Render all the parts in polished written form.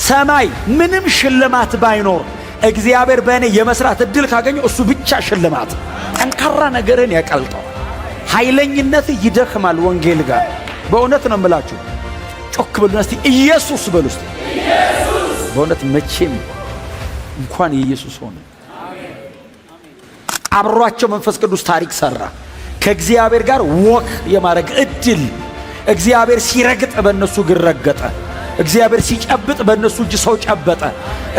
ሰማይ ምንም ሽልማት ባይኖር እግዚአብሔር በእኔ የመስራት እድል ካገኘው እሱ ብቻ ሽልማት። ጠንካራ ነገርን ያቀልጠው። ኃይለኝነት ይደክማል ወንጌል ጋር። በእውነት ነው የምላችሁ። ጮክ ብሉና እስቲ ኢየሱስ በሉ እስቲ። በእውነት መቼም እንኳን የኢየሱስ ሆነ አብሯቸው መንፈስ ቅዱስ ታሪክ ሰራ። ከእግዚአብሔር ጋር ወክ የማድረግ እድል። እግዚአብሔር ሲረግጥ በእነሱ እግር ረገጠ። እግዚአብሔር ሲጨብጥ በእነሱ እጅ ሰው ጨበጠ።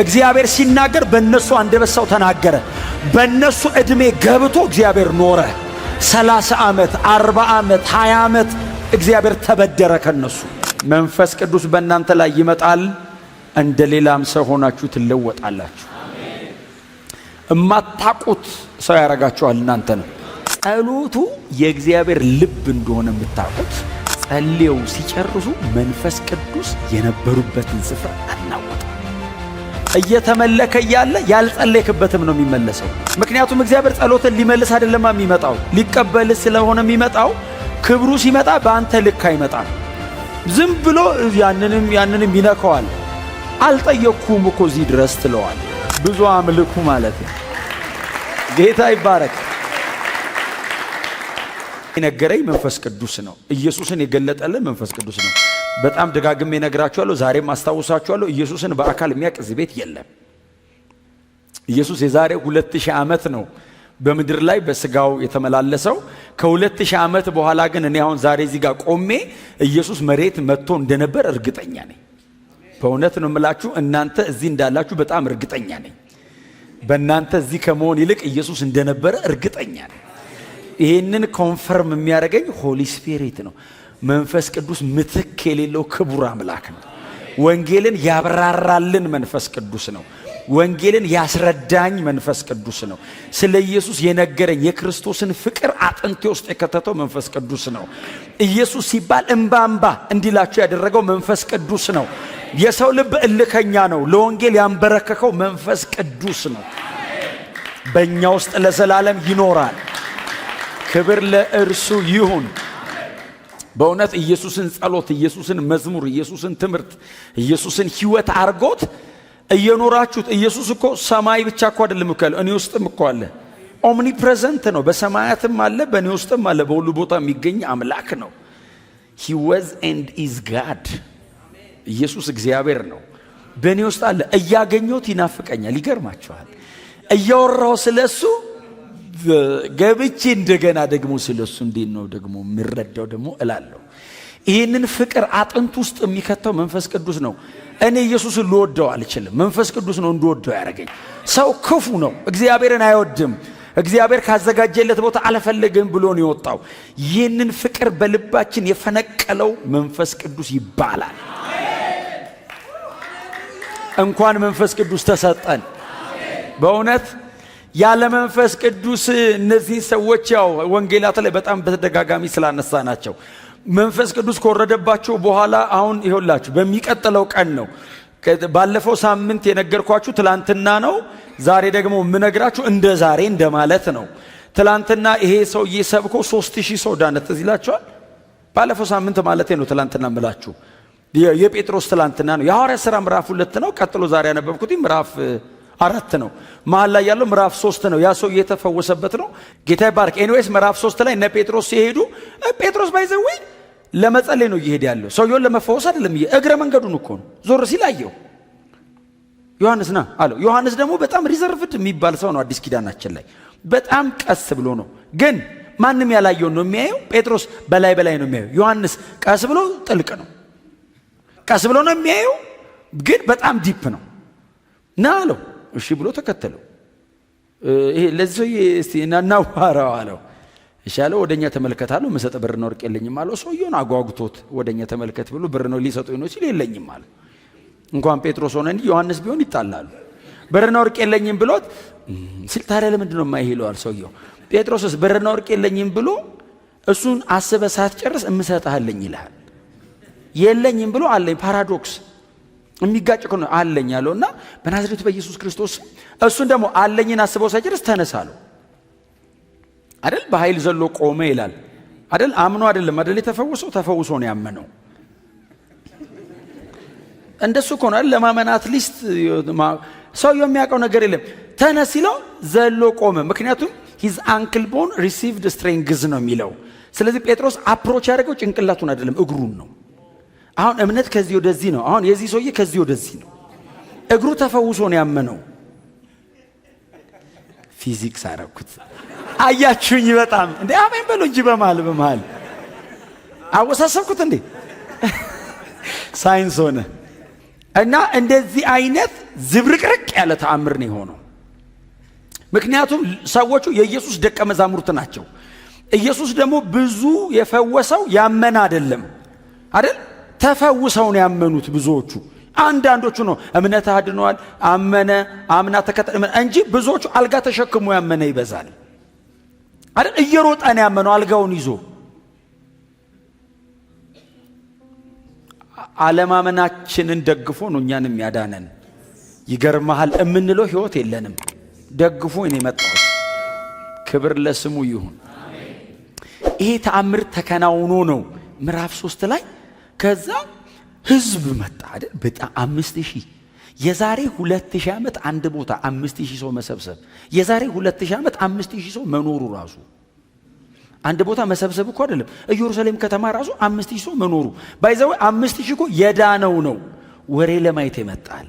እግዚአብሔር ሲናገር በእነሱ አንደበት ሰው ተናገረ። በእነሱ ዕድሜ ገብቶ እግዚአብሔር ኖረ። 30 ዓመት 40 ዓመት 20 ዓመት እግዚአብሔር ተበደረ ከነሱ። መንፈስ ቅዱስ በእናንተ ላይ ይመጣል። እንደ ሌላም ሰው ሆናችሁ ትለወጣላችሁ። እማታቁት ሰው ያረጋችኋል። እናንተ ነው ጸሎቱ የእግዚአብሔር ልብ እንደሆነ የምታውቁት። ጸልየው ሲጨርሱ መንፈስ ቅዱስ የነበሩበትን ስፍራ አናወጠ። እየተመለከ ያለ ያልጸለይክበትም ነው የሚመለሰው። ምክንያቱም እግዚአብሔር ጸሎትን ሊመልስ አይደለም የሚመጣው፣ ሊቀበል ስለሆነ የሚመጣው። ክብሩ ሲመጣ በአንተ ልክ አይመጣም። ዝም ብሎ ያንንም ይነካዋል። አልጠየቅኩም እኮ እዚህ ድረስ ትለዋል። ብዙ አምልኩ ማለት ነው። ጌታ ይባረክ። የነገረኝ መንፈስ ቅዱስ ነው። ኢየሱስን የገለጠልን መንፈስ ቅዱስ ነው። በጣም ደጋግሜ ነግራችኋለሁ፣ ዛሬም አስታውሳችኋለሁ። ኢየሱስን በአካል የሚያውቅ እዚህ ቤት የለም። ኢየሱስ የዛሬ 2000 ዓመት ነው በምድር ላይ በስጋው የተመላለሰው። ከ2000 ዓመት በኋላ ግን እኔ አሁን ዛሬ እዚህ ጋር ቆሜ ኢየሱስ መሬት መጥቶ እንደነበር እርግጠኛ ነኝ። በእውነት ነው የምላችሁ። እናንተ እዚህ እንዳላችሁ በጣም እርግጠኛ ነኝ። በእናንተ እዚህ ከመሆን ይልቅ ኢየሱስ እንደነበረ እርግጠኛ ነኝ። ይሄንን ኮንፈርም የሚያደርገኝ ሆሊ ስፒሪት ነው። መንፈስ ቅዱስ ምትክ የሌለው ክቡር አምላክ ነው። ወንጌልን ያብራራልን መንፈስ ቅዱስ ነው። ወንጌልን ያስረዳኝ መንፈስ ቅዱስ ነው። ስለ ኢየሱስ የነገረኝ የክርስቶስን ፍቅር አጥንቴ ውስጥ የከተተው መንፈስ ቅዱስ ነው። ኢየሱስ ሲባል እምባ እንዲላችሁ ያደረገው መንፈስ ቅዱስ ነው። የሰው ልብ እልከኛ ነው። ለወንጌል ያንበረከከው መንፈስ ቅዱስ ነው። በእኛ ውስጥ ለዘላለም ይኖራል። ክብር ለእርሱ ይሁን። በእውነት ኢየሱስን ጸሎት፣ ኢየሱስን መዝሙር፣ ኢየሱስን ትምህርት፣ ኢየሱስን ሕይወት አርጎት እየኖራችሁት። ኢየሱስ እኮ ሰማይ ብቻ እኮ አይደለም እኮ እኔ ውስጥም እኮ አለ። ኦምኒ ፕሬዘንት ነው። በሰማያትም አለ፣ በእኔ ውስጥም አለ። በሁሉ ቦታ የሚገኝ አምላክ ነው። he was and is God። ኢየሱስ እግዚአብሔር ነው። በእኔ ውስጥ አለ። እያገኘሁት ይናፍቀኛል። ይገርማችኋል። እያወራሁ ስለሱ ገብቼ እንደገና ደግሞ ስለሱ እንዴት ነው ደግሞ የምረዳው ደግሞ እላለሁ። ይህንን ፍቅር አጥንት ውስጥ የሚከተው መንፈስ ቅዱስ ነው። እኔ ኢየሱስን ልወደው አልችልም። መንፈስ ቅዱስ ነው እንድወደው ያደረገኝ። ሰው ክፉ ነው፣ እግዚአብሔርን አይወድም። እግዚአብሔር ካዘጋጀለት ቦታ አልፈልግም ብሎ ነው የወጣው። ይህንን ፍቅር በልባችን የፈነቀለው መንፈስ ቅዱስ ይባላል። እንኳን መንፈስ ቅዱስ ተሰጠን። በእውነት ያለ መንፈስ ቅዱስ እነዚህ ሰዎች ያው ወንጌላት ላይ በጣም በተደጋጋሚ ስላነሳ ናቸው። መንፈስ ቅዱስ ከወረደባቸው በኋላ አሁን ይኸውላችሁ በሚቀጥለው ቀን ነው። ባለፈው ሳምንት የነገርኳችሁ ትላንትና ነው። ዛሬ ደግሞ የምነግራችሁ እንደ ዛሬ እንደማለት ነው። ትላንትና ይሄ ሰውዬ ሰብኮ 3000 ሰው ዳነ። ትዝ ይላችኋል። ባለፈው ሳምንት ማለት ነው። ትላንትና እምላችሁ የጴጥሮስ ትላንትና ነው። የሐዋርያት ሥራ ምዕራፍ 2 ነው። ቀጥሎ ዛሬ ያነበብኩት ምዕራፍ 4 ነው። መሃል ላይ ያለው ምዕራፍ 3 ነው። ያ ሰው የተፈወሰበት ነው። ጌታ ይባርክ። ኤኒዌይስ ምዕራፍ 3 ላይ እነ ጴጥሮስ ሲሄዱ ጴጥሮስ ባይዘው ለመጸለይ ነው እየሄደ ያለው። ሰውየውን ለመፈወስ አይደለም። እግረ መንገዱን እኮ ነው። ዞር ሲል አየው። ዮሐንስ ና አለው። ዮሐንስ ደግሞ በጣም ሪዘርቭድ የሚባል ሰው ነው። አዲስ ኪዳናችን ላይ በጣም ቀስ ብሎ ነው፣ ግን ማንም ያላየውን ነው የሚያየው። ጴጥሮስ በላይ ነው የሚያየው። ዮሐንስ ቀስ ብሎ ጥልቅ ነው። ቀስ ብሎ ነው የሚያየው፣ ግን በጣም ዲፕ ነው። ና አለው። እሺ ብሎ ተከተለው። ይሄ ለዚህ እስቲ እናዋራው አለው። ይሻለው ወደኛ ተመልከት አለው። መሰጠ ብርና ወርቅ የለኝም አለው። ሰውየውን አጓጉቶት ወደኛ ተመልከት ብሎ ብርና ሊሰጠው ነው ሲል የለኝም አለ። እንኳን ጴጥሮስ ሆነ እንጂ ዮሐንስ ቢሆን ይጣላሉ። ብርና ወርቅ የለኝም ብሎት ሲል ታዲያ ለምንድን ነው የማይሄደው ሰውየው? ጴጥሮስስ ብርና ወርቅ የለኝም ብሎ እሱን አስበህ ሳትጨርስ እምሰጥሃለኝ ይልሃል። የለኝም ብሎ አለኝ። ፓራዶክስ የሚጋጭ እኮ ነው። አለኝ አለውና በናዝሬቱ በኢየሱስ ክርስቶስ እሱን ደግሞ አለኝን አስበው ሳይጨርስ ተነሳለው አይደል? በኃይል ዘሎ ቆመ ይላል አይደል? አምኖ አይደለም አይደል የተፈወሰው? ተፈውሶ ነው ያመነው። እንደሱ እኮ ነው ለማመን አትሊስት ሰው የሚያውቀው ነገር የለም። ተነስ ሲለው ዘሎ ቆመ። ምክንያቱም ሂዝ አንክል ቦን ሪሲቭድ ስትሬንግዝ ነው የሚለው። ስለዚህ ጴጥሮስ አፕሮች ያደረገው ጭንቅላቱን አይደለም እግሩን ነው። አሁን እምነት ከዚህ ወደዚህ ነው። አሁን የዚህ ሰውዬ ከዚህ ወደዚህ ነው። እግሩ ተፈውሶ ነው ያመነው። ፊዚክስ አረኩት አያችሁኝ? በጣም እንዴ አሜን በሉ እንጂ በመሃል አወሳሰብኩት እንዴ ሳይንስ ሆነ እና እንደዚህ አይነት ዝብርቅርቅ ያለ ተአምር ነው የሆነው። ምክንያቱም ሰዎቹ የኢየሱስ ደቀ መዛሙርት ናቸው። ኢየሱስ ደግሞ ብዙ የፈወሰው ያመነ አይደለም አይደል? ተፈውሰው ነው ያመኑት ብዙዎቹ። አንዳንዶቹ ነው እምነት አድኗል አመነ አምና ተከተለ እንጂ ብዙዎቹ አልጋ ተሸክሞ ያመነ ይበዛል አይደል? እየሮጠ ነው ያመነው አልጋውን ይዞ። አለማመናችንን ደግፎ ነው እኛንም ያዳነን። ይገርማል የምንለው ህይወት የለንም። ደግፎ እኔ መጣሁ። ክብር ለስሙ ይሁን። ይሄ ተአምር ተከናውኖ ነው ምዕራፍ 3 ላይ ከዛ ህዝብ መጣ አይደል? በጣም 5000 የዛሬ 2000 ዓመት አንድ ቦታ 5000 ሰው መሰብሰብ፣ የዛሬ 2000 ዓመት 5000 ሰው መኖሩ ራሱ አንድ ቦታ መሰብሰብ እኮ አይደለም። ኢየሩሳሌም ከተማ ራሱ 5000 ሰው መኖሩ ባይዘው 5000 እኮ የዳነው ነው። ወሬ ለማየት ይመጣል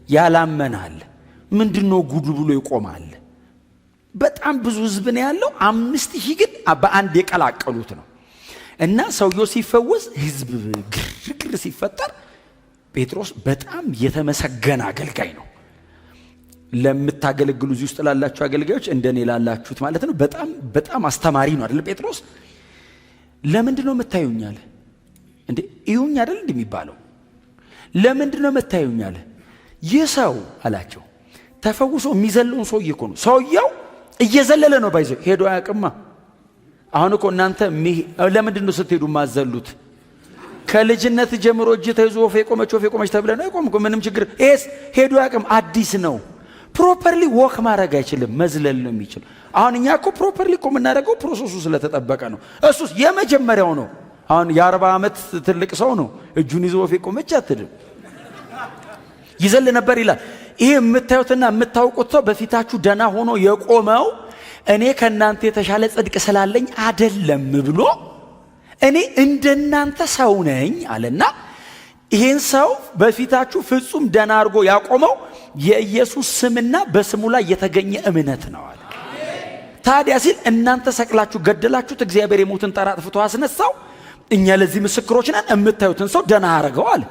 ያላመናል። ምንድነው ጉዱ ብሎ ይቆማል። በጣም ብዙ ህዝብ ነው ያለው። 5000 ግን በአንድ የቀላቀሉት ነው። እና ሰውየው ሲፈወስ ህዝብ ግርግር ሲፈጠር ጴጥሮስ በጣም የተመሰገነ አገልጋይ ነው። ለምታገለግሉ እዚህ ውስጥ ላላችሁ አገልጋዮች እንደኔ ላላችሁት ማለት ነው በጣም አስተማሪ ነው አይደል? ጴጥሮስ ለምንድነው የምታዩኛል እንዴ? እዩኝ አይደል እንደሚባለው ለምንድነው የምታዩኛል? ይህ ሰው አላቸው ተፈውሶ የሚዘለውን ሰውዬ እኮ ነው። ሰውየው እየዘለለ ነው ባይዘው ሄዶ አያውቅማ። አሁን እኮ እናንተ ለምንድነው ስትሄዱ ማዘሉት? ከልጅነት ጀምሮ እጅ ተይዞ ወፍ የቆመች ተብለ ነው አይቆም እኮ ምንም ችግር። ኤስ ሄዶ አያውቅም። አዲስ ነው። ፕሮፐርሊ ወክ ማድረግ አይችልም። መዝለል ነው የሚችል። አሁን እኛ እኮ ፕሮፐርሊ እኮ የምናደርገው ፕሮሰሱ ስለተጠበቀ ነው። እሱስ የመጀመሪያው ነው። አሁን የ40 ዓመት ትልቅ ሰው ነው እጁን ይዞ ወፍ የቆመች አትድም ይዘል ነበር ይላል። ይሄ የምታዩትና የምታውቁት ሰው በፊታችሁ ደና ሆኖ የቆመው እኔ ከናንተ የተሻለ ጽድቅ ስላለኝ አይደለም ብሎ እኔ እንደናንተ ሰው ነኝ አለና ይሄን ሰው በፊታችሁ ፍጹም ደና አድርጎ ያቆመው የኢየሱስ ስምና በስሙ ላይ የተገኘ እምነት ነው አለ። ታዲያ ሲል እናንተ ሰቅላችሁ ገደላችሁት፣ እግዚአብሔር የሞትን ጠራ አጥፍቶ አስነሳው። እኛ ለዚህ ምስክሮች ነን። የምታዩትን ሰው ደና አረገው አለ።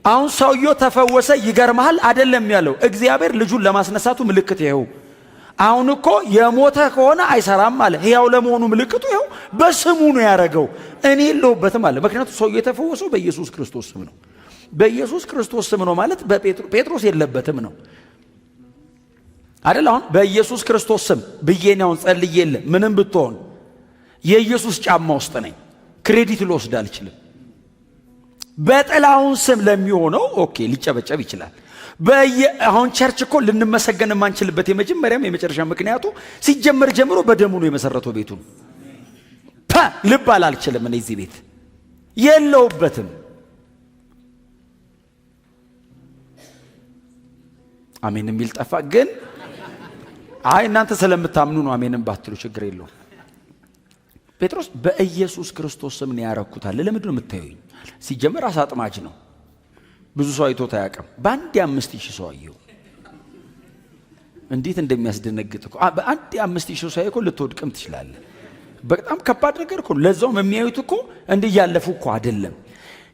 አሁን ሰውየው ተፈወሰ። ይገርማል አይደለም ያለው እግዚአብሔር ልጁን ለማስነሳቱ ምልክት ይሄው። አሁን እኮ የሞተ ከሆነ አይሰራም አለ። ሕያው ለመሆኑ ምልክቱ ይሄው በስሙ ነው ያረገው። እኔ የለሁበትም አለ። ምክንያቱም ሰውየው የተፈወሰው በኢየሱስ ክርስቶስ ስም ነው። በኢየሱስ ክርስቶስ ስም ነው ማለት ጴጥሮስ የለበትም ነው አይደል? አሁን በኢየሱስ ክርስቶስ ስም ብዬናውን ጸልዬለ ምንም ብትሆን የኢየሱስ ጫማ ውስጥ ነኝ። ክሬዲት ልወስድ አልችልም። በጥላውን ስም ለሚሆነው ኦኬ ሊጨበጨብ ይችላል። አሁን ቸርች እኮ ልንመሰገን የማንችልበት የመጀመሪያም የመጨረሻ ምክንያቱ ሲጀመር ጀምሮ በደሙ ነው የመሰረተው ቤቱን። ልባል አልችልም እኔ እዚህ ቤት የለውበትም። አሜን የሚል ጠፋ። ግን አይ እናንተ ስለምታምኑ ነው አሜንም ባትሉ ችግር የለውም። ጴጥሮስ በኢየሱስ ክርስቶስ ስም ነው ያረኩታል። ለምንድን ነው የምታዩኝ? ሲጀመር አሳጥማጅ ነው። ብዙ ሰው አይቶት አያውቅም። በአንድ 5000 ሰው አየው። እንዴት እንደሚያስደነግጥ እኮ በአንድ 5000 ሰው ሳይኮ ልትወድቅም ትችላለህ። በጣም ከባድ ነገር እኮ። ለዛውም የሚያዩት እኮ እንዲያለፉ እኮ አይደለም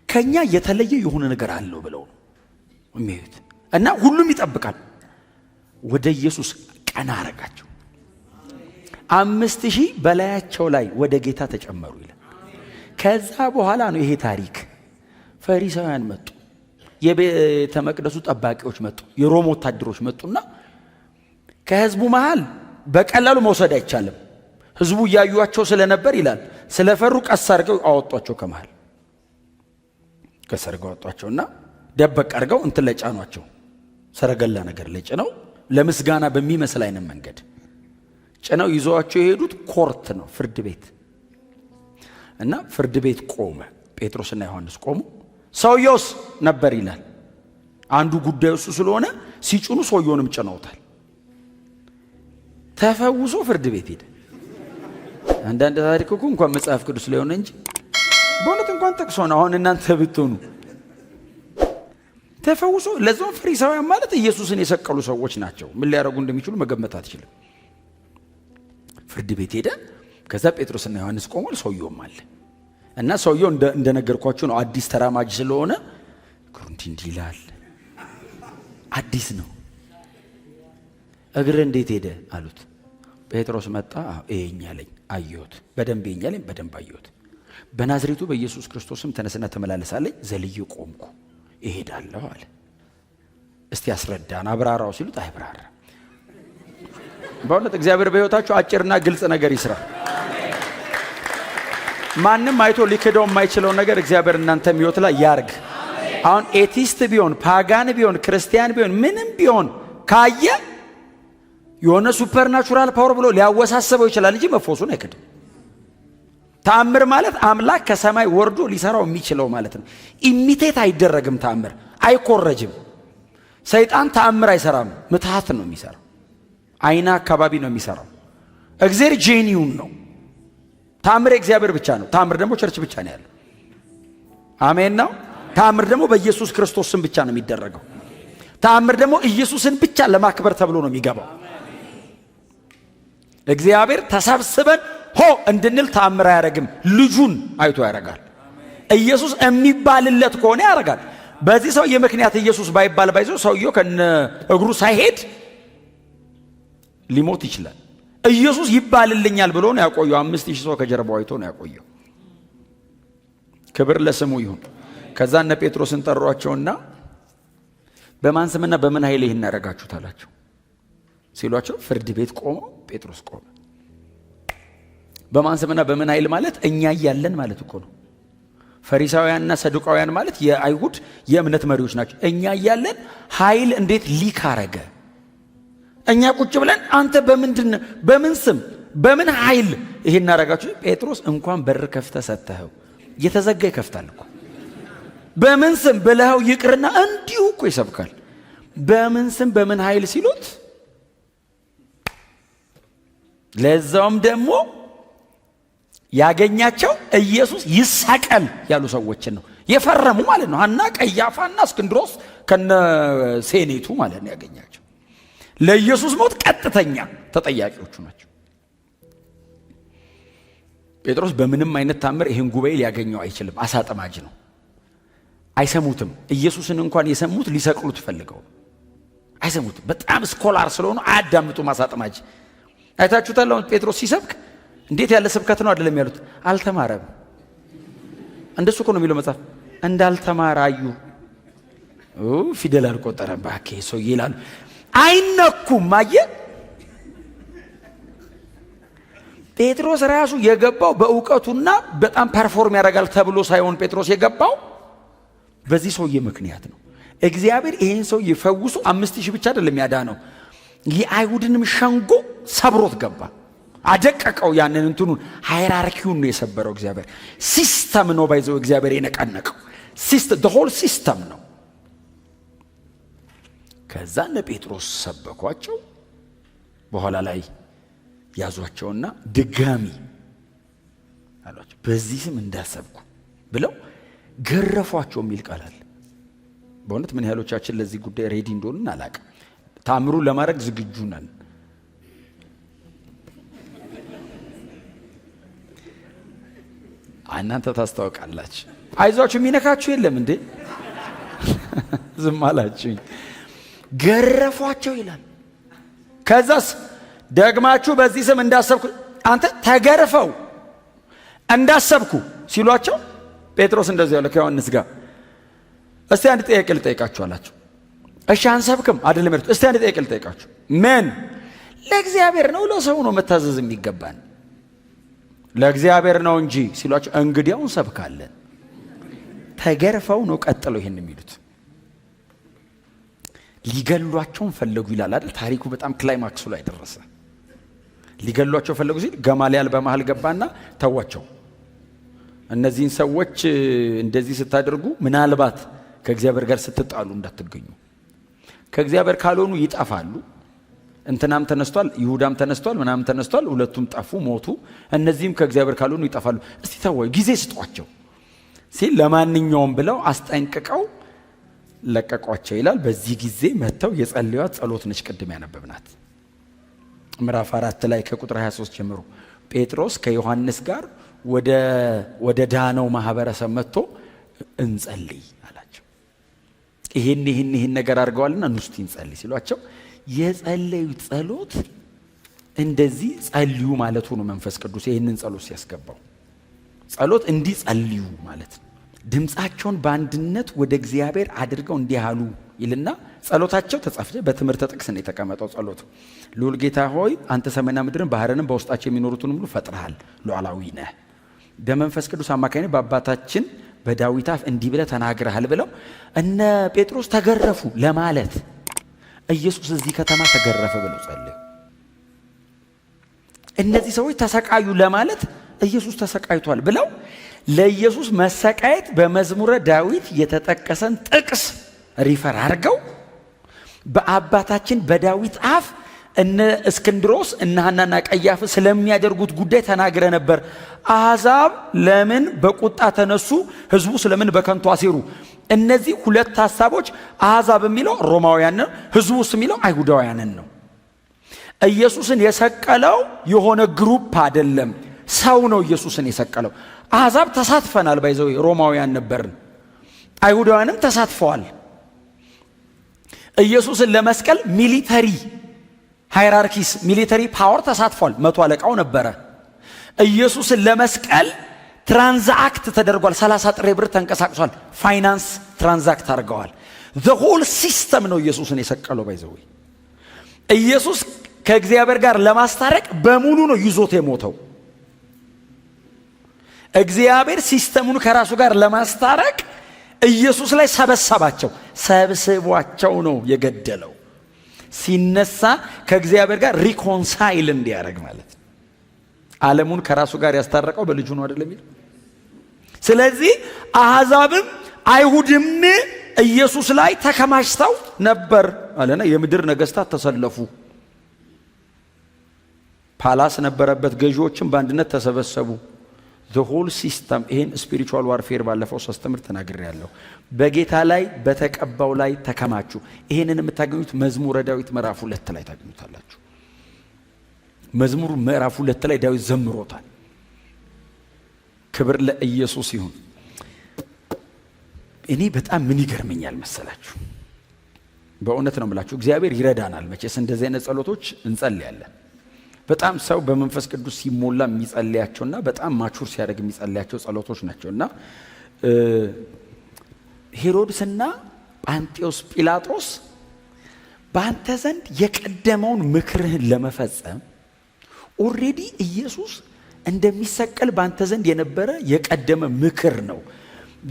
ከኛ የተለየ የሆነ ነገር አለው ብለው ነው የሚያዩት። እና ሁሉም ይጠብቃል። ወደ ኢየሱስ ቀና አረጋቸው። 5000 በላያቸው ላይ ወደ ጌታ ተጨመሩ ይላል። ከዛ በኋላ ነው ይሄ ታሪክ። ፈሪሳውያን መጡ፣ የቤተ መቅደሱ ጠባቂዎች መጡ፣ የሮም ወታደሮች መጡና ከህዝቡ መሃል በቀላሉ መውሰድ አይቻልም። ህዝቡ እያዩአቸው ስለነበር ይላል ስለፈሩ ቀስ አድርገው አወጧቸው። ከመሃል ቀስ አድርገው አወጧቸውና ደበቅ አድርገው እንትን ለጫኗቸው። ሰረገላ ነገር ለጭነው ለምስጋና በሚመስል አይነት መንገድ ጭነው ይዘዋቸው የሄዱት ኮርት ነው፣ ፍርድ ቤት። እና ፍርድ ቤት ቆመ። ጴጥሮስና ዮሐንስ ቆሙ። ሰውየውስ ነበር ይላል አንዱ ጉዳይ እሱ ስለሆነ ሲጭኑ ሰውየውንም ጭነውታል። ተፈውሶ ፍርድ ቤት ሄደ። አንዳንድ ታሪክ እኮ እንኳን መጽሐፍ ቅዱስ ላይ ሆነ እንጂ በእውነት እንኳን ጠቅሶ ነው። አሁን እናንተ ብትሆኑ ተፈውሶ፣ ለዛው ፈሪሳውያን ማለት ኢየሱስን የሰቀሉ ሰዎች ናቸው። ምን ሊያደርጉ እንደሚችሉ መገመት አትችልም። ፍርድ ቤት ሄደ። ከዛ ጴጥሮስና ዮሐንስ ቆሟል፣ ሰውየውም አለ እና ሰውየው እንደነገርኳችሁ ነው። አዲስ ተራማጅ ስለሆነ ግሩንዲ እንዲላል አዲስ ነው። እግር እንዴት ሄደ አሉት። ጴጥሮስ መጣ። እየኛ ለኝ አየሁት፣ በደንብ እየኛ ለኝ በደንብ አየሁት። በናዝሬቱ በኢየሱስ ክርስቶስም ተነስና ተመላለሳለኝ። ዘልዬ ቆምኩ፣ እሄዳለሁ አለ። እስቲ ያስረዳን አብራራው ሲሉት አይብራራ። በእውነት እግዚአብሔር በሕይወታችሁ አጭርና ግልጽ ነገር ይስራ። ማንም አይቶ ሊክደው የማይችለው ነገር እግዚአብሔር እናንተም ሕይወት ላይ ያርግ። አሁን ኤቲስት ቢሆን ፓጋን ቢሆን ክርስቲያን ቢሆን ምንም ቢሆን ካየ የሆነ ሱፐርናቹራል ፓወር ብሎ ሊያወሳስበው ይችላል እንጂ መፎሱን አይክድም። ተአምር ማለት አምላክ ከሰማይ ወርዶ ሊሰራው የሚችለው ማለት ነው። ኢሚቴት አይደረግም። ተአምር አይኮረጅም። ሰይጣን ተአምር አይሰራም፣ ምትሃት ነው የሚሰራው። አይና አካባቢ ነው የሚሰራው። እግዚአብሔር ጄኒውን ነው። ተአምር እግዚአብሔር ብቻ ነው። ተአምር ደግሞ ቸርች ብቻ ነው ያለው። አሜን ነው። ተአምር ደግሞ በኢየሱስ ክርስቶስ ስም ብቻ ነው የሚደረገው። ተአምር ደግሞ ኢየሱስን ብቻ ለማክበር ተብሎ ነው የሚገባው። እግዚአብሔር ተሰብስበን ሆ እንድንል ተአምር አያረግም። ልጁን አይቶ ያረጋል። ኢየሱስ የሚባልለት ከሆነ ያረጋል። በዚህ ሰውዬ ምክንያት ኢየሱስ ባይባል ባይዘው ሰውየው ከነ እግሩ ሳይሄድ ሊሞት ይችላል። ኢየሱስ ይባልልኛል ብሎ ነው ያቆየው። 5000 ሰው ከጀርባው አይቶ ነው ያቆየው። ክብር ለስሙ ይሁን። ከዛ እነ ጴጥሮስን ጠሯቸውና በማን ስምና በምን ኃይል ይህን ያደረጋችሁት አላቸው። ሲሏቸው ፍርድ ቤት ቆመው ጴጥሮስ ቆመ። በማን ስምና በምን ኃይል ማለት እኛ እያለን ማለት እኮ ነው። ፈሪሳውያንና ሰዱቃውያን ማለት የአይሁድ የእምነት መሪዎች ናቸው። እኛ እያለን ኃይል እንዴት ሊክ አረገ? እኛ ቁጭ ብለን አንተ በምንድን በምን ስም በምን ኃይል ይሄን እናረጋችሁ? ጴጥሮስ እንኳን በር ከፍተህ ሰጥተኸው እየተዘጋ ይከፍታል እኮ። በምን ስም ብለኸው ይቅርና እንዲሁ እኮ ይሰብካል። በምን ስም በምን ኃይል ሲሉት ለዛውም ደግሞ ያገኛቸው ኢየሱስ ይሰቀል ያሉ ሰዎችን ነው የፈረሙ ማለት ነው። ሐና ቀያፋና እስክንድሮስ ከነ ሴኔቱ ማለት ነው ያገኛቸው። ለኢየሱስ ሞት ቀጥተኛ ተጠያቂዎቹ ናቸው። ጴጥሮስ በምንም አይነት ታምር ይህን ጉባኤ ሊያገኘው አይችልም። አሳጠማጅ ነው። አይሰሙትም። ኢየሱስን እንኳን የሰሙት ሊሰቅሉት ፈልገው አይሰሙትም። በጣም ስኮላር ስለሆኑ አያዳምጡም። አሳጠማጅ አይታችሁታል። ጴጥሮስ ሲሰብክ እንዴት ያለ ስብከት ነው አይደለም ያሉት። አልተማረም። እንደሱ እኮ ነው የሚለው መጽሐፍ። እንዳልተማረ አዩ። ፊደል አልቆጠረም ባኬ ሰው ይላሉ። አይነኩም። አየ ጴጥሮስ ራሱ የገባው በእውቀቱና በጣም ፐርፎርም ያደርጋል ተብሎ ሳይሆን ጴጥሮስ የገባው በዚህ ሰውዬ ምክንያት ነው። እግዚአብሔር ይህን ሰው ይፈውሱ 5000 ብቻ አይደለም ያዳነው፣ የአይሁድንም ሸንጎ ሰብሮት ገባ። አደቀቀው። ያንን እንትኑን ሃይራርኪውን ነው የሰበረው። እግዚአብሔር ሲስተም ነው ባይዘው እግዚአብሔር የነቀነቀው ሲስተም the whole system ነው። ከዛ እነ ጴጥሮስ ሰበኳቸው። በኋላ ላይ ያዟቸውና ድጋሚ አሏቸው በዚህ ስም እንዳሰብኩ ብለው ገረፏቸው የሚል ቃል አለ። በእውነት ምን ያህሎቻችን ለዚህ ጉዳይ ሬዲ እንደሆንን አላውቅም። ታምሩን ለማድረግ ዝግጁ ነን። እናንተ ታስታውቃላችሁ። አይዟችሁ የሚነካችሁ የለም እንዴ? ዝም አላችሁኝ። ገረፏቸው ይላል። ከዛስ ደግማችሁ በዚህ ስም እንዳሰብኩ አንተ ተገርፈው እንዳሰብኩ ሲሏቸው ጴጥሮስ እንደዚህ ያለ ከዮሐንስ ጋር እስቲ አንድ ጥያቄ ልጠይቃችሁ አላቸው። እሺ አንሰብክም አይደለም ማለት እስቲ አንድ ጥያቄ ልጠይቃችሁ። ምን ለእግዚአብሔር ነው ለሰው ነው መታዘዝ የሚገባን? ለእግዚአብሔር ነው እንጂ ሲሏቸው እንግዲያው እንሰብካለን። ተገርፈው ነው ቀጥለው ይሄን የሚሉት። ሊገሏቸውን ፈለጉ ይላል አይደል? ታሪኩ በጣም ክላይማክሱ ላይ ደረሰ። ሊገሏቸው ፈለጉ ሲል ገማልያል በመሃል ገባና ተዋቸው። እነዚህን ሰዎች እንደዚህ ስታደርጉ ምናልባት ከእግዚአብሔር ጋር ስትጣሉ እንዳትገኙ። ከእግዚአብሔር ካልሆኑ ይጠፋሉ። እንትናም ተነስቷል፣ ይሁዳም ተነስቷል፣ ምናም ተነስቷል፣ ሁለቱም ጠፉ፣ ሞቱ። እነዚህም ከእግዚአብሔር ካልሆኑ ይጠፋሉ። እስቲ ተወው፣ ጊዜ ስጧቸው ሲል ለማንኛውም ብለው አስጠንቅቀው ለቀቋቸው ይላል። በዚህ ጊዜ መጥተው የጸለዩት ጸሎት ነች ቅድም ያነበብናት ምዕራፍ 4 ላይ ከቁጥር 23 ጀምሮ ጴጥሮስ ከዮሐንስ ጋር ወደ ዳነው ማህበረሰብ መጥቶ እንጸልይ አላቸው። ይሄን ነገር አድርገዋልና እንስቲ እንጸልይ ሲሏቸው የጸለዩት ጸሎት እንደዚህ ጸልዩ ማለቱ ነው። መንፈስ ቅዱስ ይሄንን ጸሎት ሲያስገባው ጸሎት እንዲጸልዩ ማለት ነው። ድምፃቸውን በአንድነት ወደ እግዚአብሔር አድርገው እንዲያሉ ይልና ጸሎታቸው ተጻፈ። በትምህርተ ጥቅስ ነው የተቀመጠው ጸሎቱ። ልዑል ጌታ ሆይ አንተ ሰማይና ምድርን ባህርንም በውስጣቸው የሚኖሩትን ሁሉ ፈጥረሃል፣ ሉዓላዊ ነህ። በመንፈስ ቅዱስ አማካኝነት በአባታችን በዳዊት አፍ እንዲህ ብለህ ተናግረሃል ብለው እነ ጴጥሮስ ተገረፉ ለማለት ኢየሱስ እዚህ ከተማ ተገረፈ ብለው ጸለዩ። እነዚህ ሰዎች ተሰቃዩ ለማለት ኢየሱስ ተሰቃይቷል ብለው ለኢየሱስ መሰቃየት በመዝሙረ ዳዊት የተጠቀሰን ጥቅስ ሪፈር አድርገው በአባታችን በዳዊት አፍ እነ እስክንድሮስ እነ ሐናና ቀያፍ ስለሚያደርጉት ጉዳይ ተናግረ ነበር። አሕዛብ ለምን በቁጣ ተነሱ? ሕዝቡ ስለምን በከንቱ አሴሩ? እነዚህ ሁለት ሐሳቦች አሕዛብ የሚለው ሮማውያንን፣ ሕዝቡስ የሚለው አይሁዳውያንን ነው። ኢየሱስን የሰቀለው የሆነ ግሩፕ አይደለም፣ ሰው ነው ኢየሱስን የሰቀለው። አሕዛብ ተሳትፈናል፣ ባይዘው ሮማውያን ነበርን፣ አይሁዳውያንም ተሳትፈዋል። ኢየሱስን ለመስቀል ሚሊተሪ ሃይራርኪስ ሚሊተሪ ፓወር ተሳትፏል። 100 አለቃው ነበረ። ኢየሱስን ለመስቀል ትራንዛክት ተደርጓል። 30 ጥሬ ብር ተንቀሳቅሷል። ፋይናንስ ትራንዛክት አድርገዋል። the whole system ነው ኢየሱስን የሰቀለው። ባይዘው ኢየሱስ ከእግዚአብሔር ጋር ለማስታረቅ በሙሉ ነው ይዞት የሞተው። እግዚአብሔር ሲስተሙን ከራሱ ጋር ለማስታረቅ ኢየሱስ ላይ ሰብስቧቸው ነው የገደለው። ሲነሳ ከእግዚአብሔር ጋር ሪኮንሳይል እንዲያደርግ ማለት ዓለሙን ከራሱ ጋር ያስታረቀው በልጁ ነው አይደለም የሚል። ስለዚህ አሕዛብም አይሁድም ኢየሱስ ላይ ተከማችተው ነበር አለና የምድር ነገስታት ተሰለፉ። ፓላስ ነበረበት፣ ገዢዎችም በአንድነት ተሰበሰቡ። the whole system ይሄን ስፒሪቹዋል ዋርፌር ባለፈው 3 ትምህርት ተናግሬያለሁ። በጌታ ላይ በተቀባው ላይ ተከማቹ። ይሄንን የምታገኙት መዝሙረ ዳዊት ምዕራፍ 2 ላይ ታገኙታላችሁ። መዝሙሩ ምዕራፍ 2 ላይ ዳዊት ዘምሮታል። ክብር ለኢየሱስ ይሁን። እኔ በጣም ምን ይገርመኛል መሰላችሁ? በእውነት ነው የምላችሁ፣ እግዚአብሔር ይረዳናል። መቼስ እንደዚህ አይነት ጸሎቶች እንጸልያለን። በጣም ሰው በመንፈስ ቅዱስ ሲሞላ የሚጸልያቸውና በጣም ማቹር ሲያደርግ የሚጸልያቸው ጸሎቶች ናቸውና ሄሮድስና ጳንጤዎስ ጲላጦስ በአንተ ዘንድ የቀደመውን ምክርህን ለመፈጸም ኦሬዲ ኢየሱስ እንደሚሰቀል በአንተ ዘንድ የነበረ የቀደመ ምክር ነው።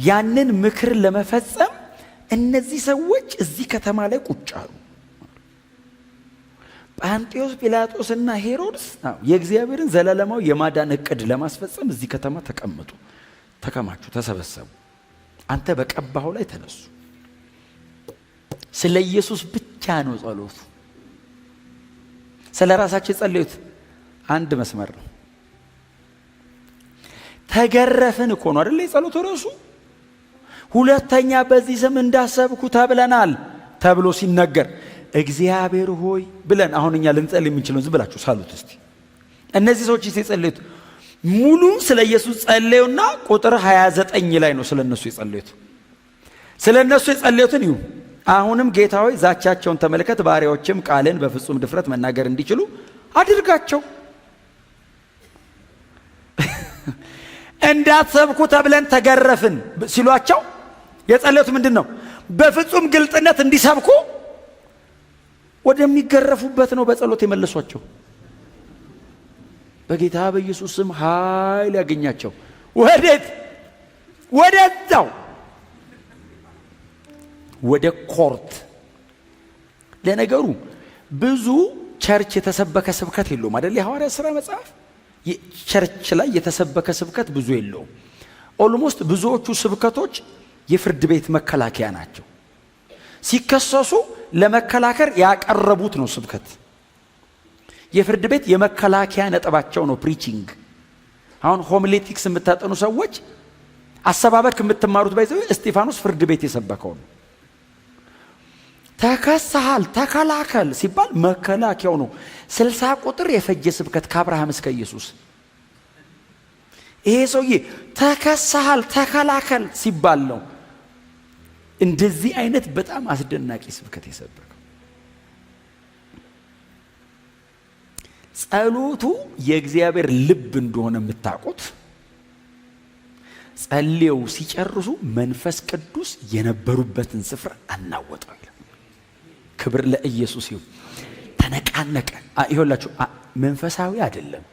ያንን ምክር ለመፈጸም እነዚህ ሰዎች እዚህ ከተማ ላይ ቁጭ አሉ። ጳንጤዎስ ጲላጦስና ሄሮድስ የእግዚአብሔርን ዘላለማዊ የማዳን እቅድ ለማስፈጸም እዚህ ከተማ ተከማቹ፣ ተሰበሰቡ። አንተ በቀባው ላይ ተነሱ። ስለ ኢየሱስ ብቻ ነው ጸሎቱ። ስለ ራሳቸው የጸለዩት አንድ መስመር ነው። ተገረፍን እኮ ነው አይደል የጸሎቱ ርዕሱ። ሁለተኛ በዚህ ስም እንዳሰብኩ ተብለናል ተብሎ ሲነገር እግዚአብሔር ሆይ ብለን አሁን እኛ ልንጸልይ የምንችለው ዝም ብላችሁ ሳሉት እስቲ። እነዚህ ሰዎች ሲጸልዩት ሙሉ ስለ ኢየሱስ ጸለዩና ቁጥር 29 ላይ ነው ስለነሱ የጸለዩት። ስለነሱ የጸለዩትን ይሁ አሁንም ጌታ ሆይ ዛቻቸውን ተመልከት፣ ባሪያዎችም ቃልን በፍጹም ድፍረት መናገር እንዲችሉ አድርጋቸው። እንዳትሰብኩ ተብለን ተገረፍን ሲሏቸው የጸለዩት ምንድነው? በፍጹም ግልጥነት እንዲሰብኩ ወደሚገረፉበት ነው በጸሎት የመለሷቸው። በጌታ በኢየሱስ ስም ኃይል ያገኛቸው። ወደዛው ወደ ኮርት። ለነገሩ ብዙ ቸርች የተሰበከ ስብከት የለውም አይደል? የሐዋርያት ሥራ መጽሐፍ ቸርች ላይ የተሰበከ ስብከት ብዙ የለውም። ኦልሞስት ብዙዎቹ ስብከቶች የፍርድ ቤት መከላከያ ናቸው። ሲከሰሱ ለመከላከል ያቀረቡት ነው ስብከት። የፍርድ ቤት የመከላከያ ነጥባቸው ነው ፕሪቺንግ። አሁን ሆሚሌቲክስ የምታጠኑ ሰዎች አሰባበክ የምትማሩት ባይዘው እስጢፋኖስ ፍርድ ቤት የሰበከው ነው። ተከሰሃል ተከላከል ሲባል መከላከያው ነው። 60 ቁጥር የፈጀ ስብከት ከአብርሃም እስከ ኢየሱስ። ይሄ ሰውዬ ተከሰሃል ተከላከል ሲባል ነው እንደዚህ አይነት በጣም አስደናቂ ስብከት የሰበከው። ጸሎቱ የእግዚአብሔር ልብ እንደሆነ የምታውቁት ጸልየው ሲጨርሱ መንፈስ ቅዱስ የነበሩበትን ስፍራ አናወጠው ይላል። ክብር ለኢየሱስ ይሁን። ተነቃነቀ። ይኸውላችሁ መንፈሳዊ አይደለም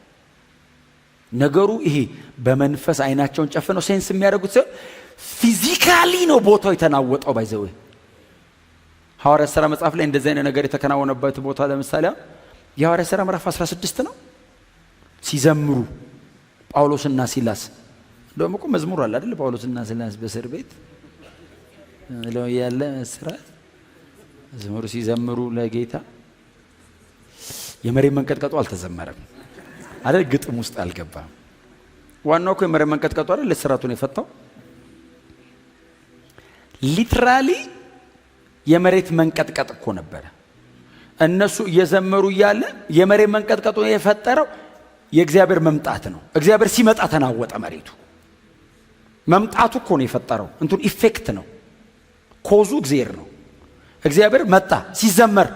ነገሩ። ይሄ በመንፈስ አይናቸውን ጨፍነው ሴንስ የሚያደርጉት ሰው ፊዚካሊ ነው ቦታው የተናወጠው። ባይዘው ሐዋርያት ሥራ መጽሐፍ ላይ እንደዚህ አይነት ነገር የተከናወነበት ቦታ ለምሳሌ የሐዋርያት ሥራ ምዕራፍ 16 ነው። ሲዘምሩ ጳውሎስና ሲላስ እንደውም እኮ መዝሙር አለ አይደል? ጳውሎስና ሲላስ በእስር ቤት ነው ያለ እስራት መዝሙሩ ሲዘምሩ ለጌታ የመሬት መንቀጥቀጡ አልተዘመረም አይደል? ግጥም ውስጥ አልገባም። ዋናው እኮ የመሬት መንቀጥቀጡ አይደል ለስራቱን የፈታው። ሊትራሊ የመሬት መንቀጥቀጥ እኮ ነበረ። እነሱ እየዘመሩ እያለ የመሬት መንቀጥቀጡ የፈጠረው የእግዚአብሔር መምጣት ነው። እግዚአብሔር ሲመጣ ተናወጠ መሬቱ። መምጣቱ እኮ ነው የፈጠረው። እንትን ኢፌክት ነው። ኮዙ እግዚአብሔር ነው። እግዚአብሔር መጣ ሲዘመር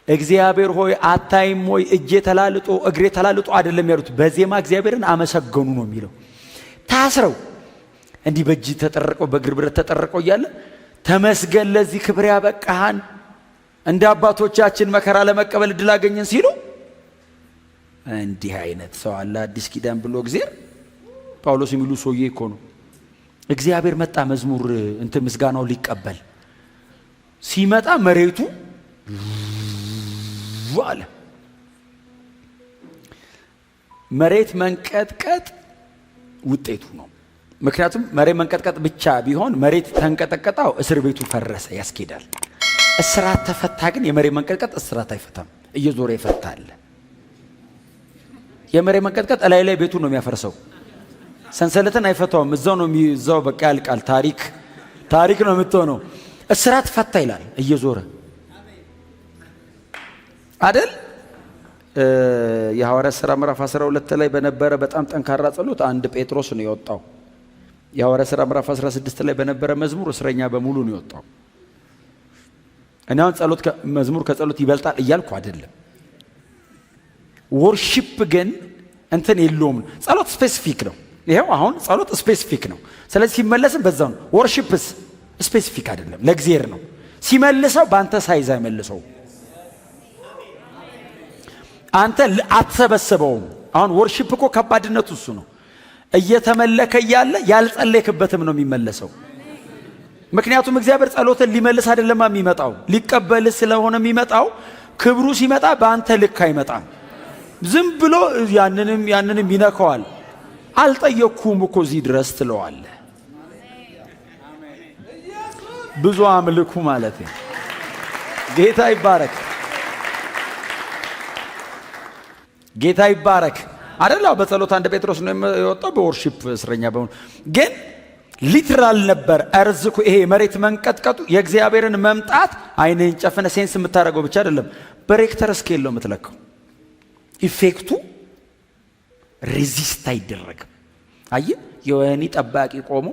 እግዚአብሔር ሆይ አታይም ሆይ እጄ ተላልጦ እግሬ ተላልጦ አይደለም ያሉት፣ በዜማ እግዚአብሔርን አመሰገኑ ነው የሚለው። ታስረው እንዲህ በእጅ ተጠረቀው በእግር ብረት ተጠረቀው እያለ ተመስገን ለዚህ ክብር ያበቃሃን እንደ አባቶቻችን መከራ ለመቀበል እድል አገኘን ሲሉ እንዲህ አይነት ሰው አለ አዲስ ኪዳን ብሎ እግዚአብሔር። ጳውሎስ የሚሉ ሰውዬ እኮ ነው። እግዚአብሔር መጣ መዝሙር እንትን ምስጋናው ሊቀበል ሲመጣ መሬቱ አለ። መሬት መንቀጥቀጥ ውጤቱ ነው። ምክንያቱም መሬት መንቀጥቀጥ ብቻ ቢሆን መሬት ተንቀጠቀጣው እስር ቤቱ ፈረሰ ያስኬዳል። እስራት ተፈታ። ግን የመሬት መንቀጥቀጥ እስራት አይፈታም፣ እየዞረ ይፈታል። የመሬት መንቀጥቀጥ ላይ ቤቱን ነው የሚያፈርሰው፣ ሰንሰለትን አይፈታውም። እዛው ነው እዛው በቃ ያልቃል። ታሪክ ነው የምትሆነው። እስራት ፈታ ይላል እየዞረ አይደል? የሐዋርያት ሥራ ምዕራፍ 12 ላይ በነበረ በጣም ጠንካራ ጸሎት አንድ ጴጥሮስ ነው የወጣው። የሐዋርያት ሥራ ምዕራፍ 16 ላይ በነበረ መዝሙር እስረኛ በሙሉ ነው የወጣው። እኔ አሁን ጸሎት መዝሙር ከጸሎት ይበልጣል እያልኩ አይደለም። ወርሺፕ ግን እንትን የለውም። ጸሎት ስፔሲፊክ ነው። ይሄው አሁን ጸሎት ስፔሲፊክ ነው። ስለዚህ ሲመለስም በዛው ነው። ወርሺፕስ ስፔሲፊክ አይደለም፣ ለእግዚአብሔር ነው። ሲመልሰው በአንተ ሳይዝ አይመልሰው። አንተ አትሰበሰበውም። አሁን ወርሺፕ እኮ ከባድነቱ እሱ ነው። እየተመለከ እያለ ያልጸለይክበትም ነው የሚመለሰው። ምክንያቱም እግዚአብሔር ጸሎትን ሊመልስ አይደለም የሚመጣው፣ ሊቀበል ስለሆነ የሚመጣው። ክብሩ ሲመጣ በአንተ ልክ አይመጣም። ዝም ብሎ ያንንም ይነካዋል። አልጠየቅኩም እኮ እዚህ ድረስ ትለዋለህ። ብዙ አምልኩ ማለት ነው። ጌታ ይባረክ፣ ጌታ ይባረክ። አይደለም በጸሎት አንድ ጴጥሮስ ነው የወጣው፣ በወርሺፕ እስረኛ በሆነ ግን ሊትራል ነበር። እርዝኩ ይሄ መሬት መንቀጥቀጡ የእግዚአብሔርን መምጣት አይንን ጨፍነ ሴንስ የምታደርገው ብቻ አይደለም፣ በሬክተር ስኬል ነው የምትለካው። ኢፌክቱ ሬዚስት አይደረግም። አየህ፣ የወህኒ ጠባቂ ቆሞ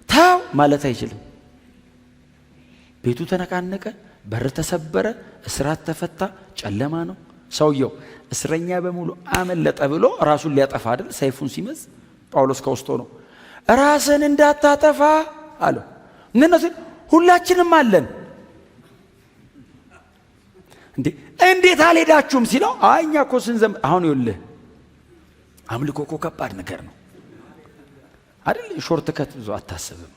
ታው ማለት አይችልም። ቤቱ ተነቃነቀ፣ በር ተሰበረ፣ እስራት ተፈታ፣ ጨለማ ነው። ሰውየው እስረኛ በሙሉ አመለጠ ብሎ ራሱን ሊያጠፋ አይደል ሰይፉን ሲመዝ፣ ጳውሎስ ከውስጥ ነው ራስን እንዳታጠፋ አለው። እነሱ ሁላችንም አለን እንዴት አልሄዳችሁም ሲለው እኛ እኮ ስንዘም አሁን ይኸውልህ አምልኮ እኮ ከባድ ነገር ነው አይደል? ሾርት ከት ብዙ አታስብም።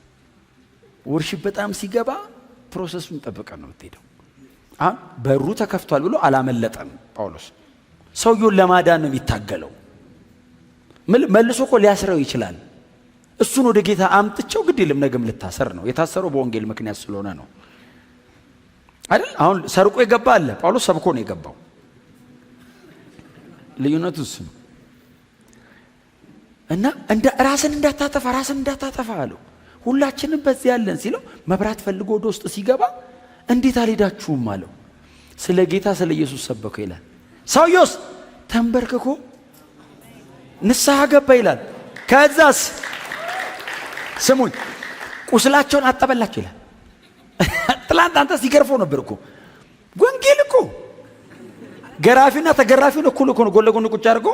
ወርሺፕ በጣም ሲገባ ፕሮሰሱን ጠብቀን ነው የምትሄደው። አሁን በሩ ተከፍቷል ብሎ አላመለጠም ጳውሎስ። ሰውየውን ለማዳን ነው የሚታገለው። መልሶ እኮ ሊያስረው ይችላል። እሱን ወደ ጌታ አምጥቼው ግድ የለም ነገም ልታሰር ነው። የታሰረው በወንጌል ምክንያት ስለሆነ ነው አይደል? አሁን ሰርቆ የገባ አለ፣ ጳውሎስ ሰብኮ ነው የገባው። ልዩነቱ እሱ ነው። እና ራስን እንዳታጠፋ አለው። ሁላችንም በዚህ ያለን ሲለው መብራት ፈልጎ ወደ ውስጥ ሲገባ እንዴት አልሄዳችሁም አለው። ስለ ጌታ ስለ ኢየሱስ ሰበከ ይላል። ሰውየውስ ተንበርክኮ ንስሐ ገባ ይላል። ከዛስ ስሙኝ ቁስላቸውን አጠበላቸው ይላል። ትላንት አንተ ሲገርፈው ነበር እኮ ወንጌል እኮ ገራፊና ተገራፊውን እኩል እኮ ነው ጎን ለጎን ቁጭ አድርጎ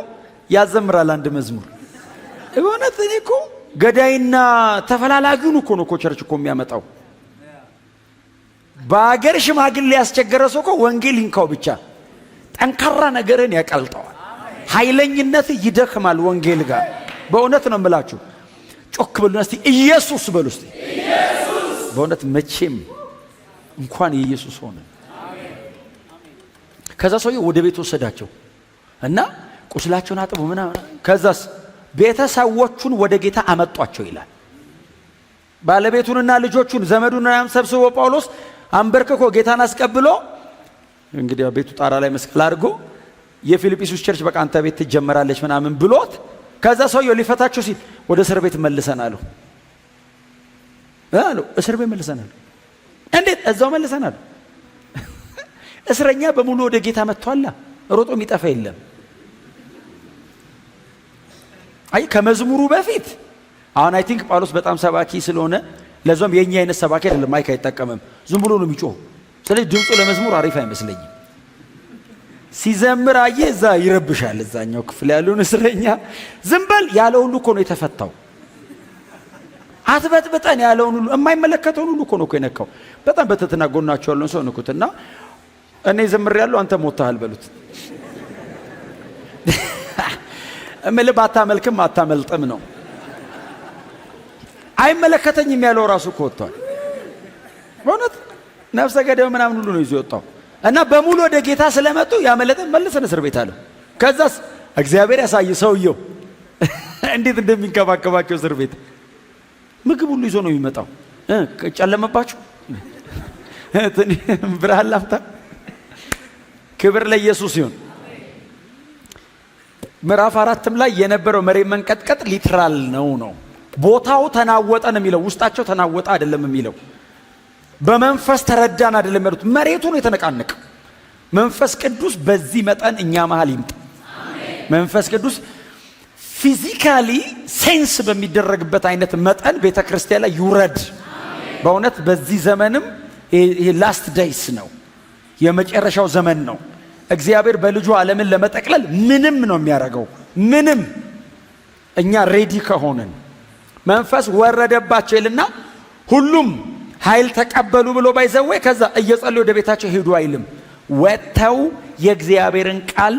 ያዘምራል አንድ መዝሙር። እውነት እኔ እኮ ገዳይና ተፈላላጊውን እኮ ነው እኮ ቸርች እኮ የሚያመጣው። በአገር ሽማግሌ ያስቸገረ ሰው እኮ ወንጌል ይንካው ብቻ ጠንካራ ነገርን ያቀልጠዋል። ኃይለኝነት ይደክማል ወንጌል ጋር። በእውነት ነው የምላችሁ። ጮክ በሉና እስቲ ኢየሱስ በሉ እስቲ ኢየሱስ። በእውነት መቼም እንኳን የኢየሱስ ሆነ። ከዛ ሰውዬው ወደ ቤት ወሰዳቸው እና ቁስላቸውን አጥቡ ምናምን። ከዛስ ቤተሰቦቹን ወደ ጌታ አመጧቸው ይላል። ባለቤቱንና ልጆቹን ዘመዱን ሰብስቦ ጳውሎስ አንበርክኮ ጌታን አስቀብሎ እንግዲህ ቤቱ ጣራ ላይ መስቀል አድርጎ የፊልጵስዩስ ቸርች በቃ አንተ ቤት ትጀመራለች ምናምን ብሎት፣ ከዛ ሰውየው ሊፈታቸው ሲል ወደ እስር ቤት መልሰናል አሉ። እስር ቤት መልሰናል። እንዴት? እዛው መልሰናል። እስረኛ በሙሉ ወደ ጌታ መጥቷል። ሮጦ የሚጠፋ የለም። አይ ከመዝሙሩ በፊት አሁን አይ ቲንክ ጳውሎስ በጣም ሰባኪ ስለሆነ ለዛም የኛ አይነት ሰባኪ አይደለም፣ ማይክ አይጠቀምም፣ ዝም ብሎ ነው የሚጮህ። ስለዚህ ድምፁ ለመዝሙር አሪፍ አይመስለኝም። ሲዘምር አየ እዛ ይረብሻል። እዛኛው ክፍል ያለውን እስረኛ ዝም በል ያለው ሁሉ እኮ ነው የተፈታው። አትበጥብጠን ያለውን ሁሉ የማይመለከተውን ሁሉ እኮ ነው የነካው። በጣም በትህትና ጎናቸው ያለውን ሰው ንኩትና እኔ ዘምር ያለው አንተ ሞተሃል በሉት። እምልህ ባታመልክም አታመልጥም ነው። አይመለከተኝም ያለው ራሱ እኮ ወጥቷል። በእውነት ነፍሰ ገዳዩ ምናምን ሁሉ ነው ይዞ የወጣው። እና በሙሉ ወደ ጌታ ስለመጡ ያመለጠን መልሰን እስር ቤት አለው። ከዛስ እግዚአብሔር ያሳይ ሰውየው እንዴት እንደሚንከባከባቸው እስር ቤት ምግብ ሁሉ ይዞ ነው የሚመጣው። ጨለመባችሁ ብርሃን ላፍታ። ክብር ለኢየሱስ ይሁን። ምዕራፍ 4 ላይ የነበረው መሬት መንቀጥቀጥ ሊትራል ነው። ቦታው ተናወጠ ነው የሚለው፣ ውስጣቸው ተናወጠ አይደለም የሚለው። በመንፈስ ተረዳን አይደለም ያሉት፣ መሬቱ ነው የተነቃነቀ። መንፈስ ቅዱስ በዚህ መጠን እኛ መሃል ይምጣ። መንፈስ ቅዱስ ፊዚካሊ ሴንስ በሚደረግበት አይነት መጠን ቤተክርስቲያን ላይ ይውረድ። በእውነት በዚህ ዘመንም ይሄ ላስት ዴይስ ነው፣ የመጨረሻው ዘመን ነው። እግዚአብሔር በልጁ ዓለምን ለመጠቅለል ምንም ነው የሚያደርገው። ምንም እኛ ሬዲ ከሆነን መንፈስ ወረደባቸው ይልና ሁሉም ኃይል ተቀበሉ ብሎ ባይዘው ከዛ እየጸለዩ ወደ ቤታቸው ሄዱ አይልም። ወጥተው የእግዚአብሔርን ቃል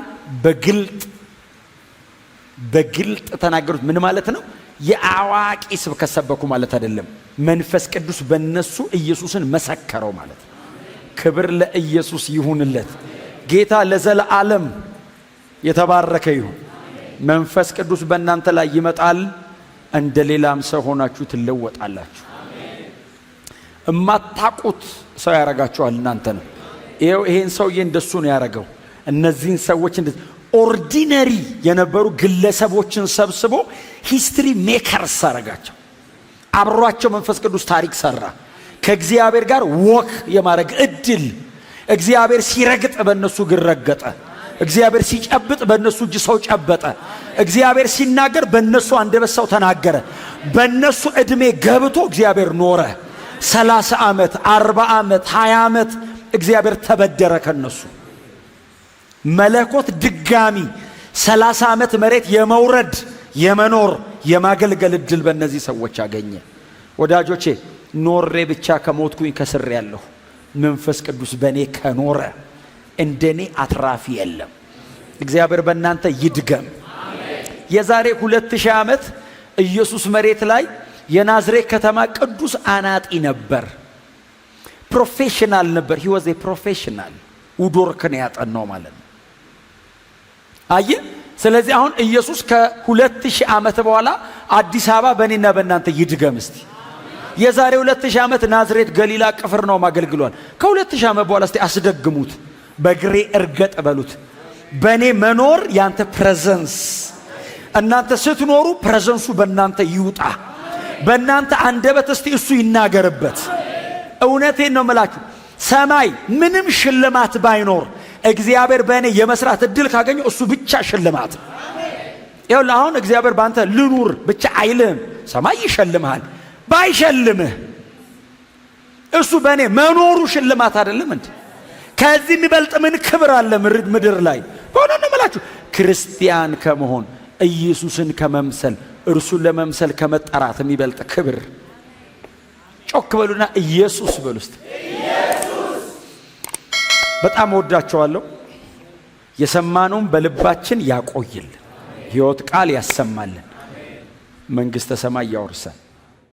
በግልጥ ተናገሩት። ምን ማለት ነው? የአዋቂ ስብከት ሰበኩ ማለት አይደለም። መንፈስ ቅዱስ በእነሱ ኢየሱስን መሰከረው ማለት ነው። ክብር ለኢየሱስ ይሁንለት። ጌታ ለዘላለም የተባረከ ይሁን። መንፈስ ቅዱስ በእናንተ ላይ ይመጣል። እንደ ሌላም ሰው ሆናችሁ ትለወጣላችሁ። እማታቁት ሰው ያረጋችኋል። እናንተ ነው ይሄን ሰውዬ እንደሱ ነው ያረገው። እነዚህን ሰዎች ኦርዲነሪ የነበሩ ግለሰቦችን ሰብስቦ ሂስትሪ ሜከርስ አረጋቸው። አብሯቸው መንፈስ ቅዱስ ታሪክ ሰራ። ከእግዚአብሔር ጋር ወክ የማድረግ እድል። እግዚአብሔር ሲረግጥ በእነሱ እግር ረገጠ። እግዚአብሔር ሲጨብጥ በእነሱ እጅ ሰው ጨበጠ። እግዚአብሔር ሲናገር በእነሱ አንደበት ሰው ተናገረ። በእነሱ ዕድሜ ገብቶ እግዚአብሔር ኖረ። 30 ዓመት 40 ዓመት 20 ዓመት እግዚአብሔር ተበደረ ከነሱ። መለኮት ድጋሚ 30 ዓመት መሬት የመውረድ የመኖር የማገልገል እድል በእነዚህ ሰዎች አገኘ። ወዳጆቼ ኖሬ ብቻ ከሞትኩኝ ከስር ያለሁ መንፈስ ቅዱስ በእኔ ከኖረ እንደኔ አትራፊ የለም። እግዚአብሔር በእናንተ ይድገም። የዛሬ 2000 ዓመት ኢየሱስ መሬት ላይ የናዝሬት ከተማ ቅዱስ አናጢ ነበር። ፕሮፌሽናል ነበር። he was a professional ውዶርክን ያጠናው ማለት ነው። አየ ስለዚህ አሁን ኢየሱስ ከ2000 ዓመት በኋላ አዲስ አበባ በእኔና በእናንተ ይድገም እስቲ። የዛሬ 2000 ዓመት ናዝሬት፣ ገሊላ፣ ቅፍርናሆም አገልግሏል። ከ2000 ዓመት በኋላ እስቲ አስደግሙት። በእግሬ እርገጥ በሉት። በእኔ መኖር ያንተ ፕሬዘንስ፣ እናንተ ስትኖሩ ፕሬዘንሱ በእናንተ ይውጣ። በእናንተ አንደበት እስቲ እሱ ይናገርበት። እውነቴን ነው የምላችሁ፣ ሰማይ ምንም ሽልማት ባይኖር እግዚአብሔር በእኔ የመስራት እድል ካገኘው እሱ ብቻ ሽልማት። ይኸውልህ አሁን እግዚአብሔር ባንተ ልኑር ብቻ አይልህም። ሰማይ ይሸልምሃል። ባይሸልምህ እሱ በእኔ መኖሩ ሽልማት አይደለም እንዴ? ከዚህ የሚበልጥ ምን ክብር አለ ምድር ላይ? ሆኖ ነው የምላችሁ፣ ክርስቲያን ከመሆን ኢየሱስን ከመምሰል እርሱን ለመምሰል ከመጠራት የሚበልጥ ክብር። ጮክ በሉና ኢየሱስ በሉ እስቲ። በጣም ወዳቸዋለሁ። የሰማነውን በልባችን ያቆይልን። ሕይወት ቃል ያሰማልን። መንግሥተ ሰማይ ያወርሰን።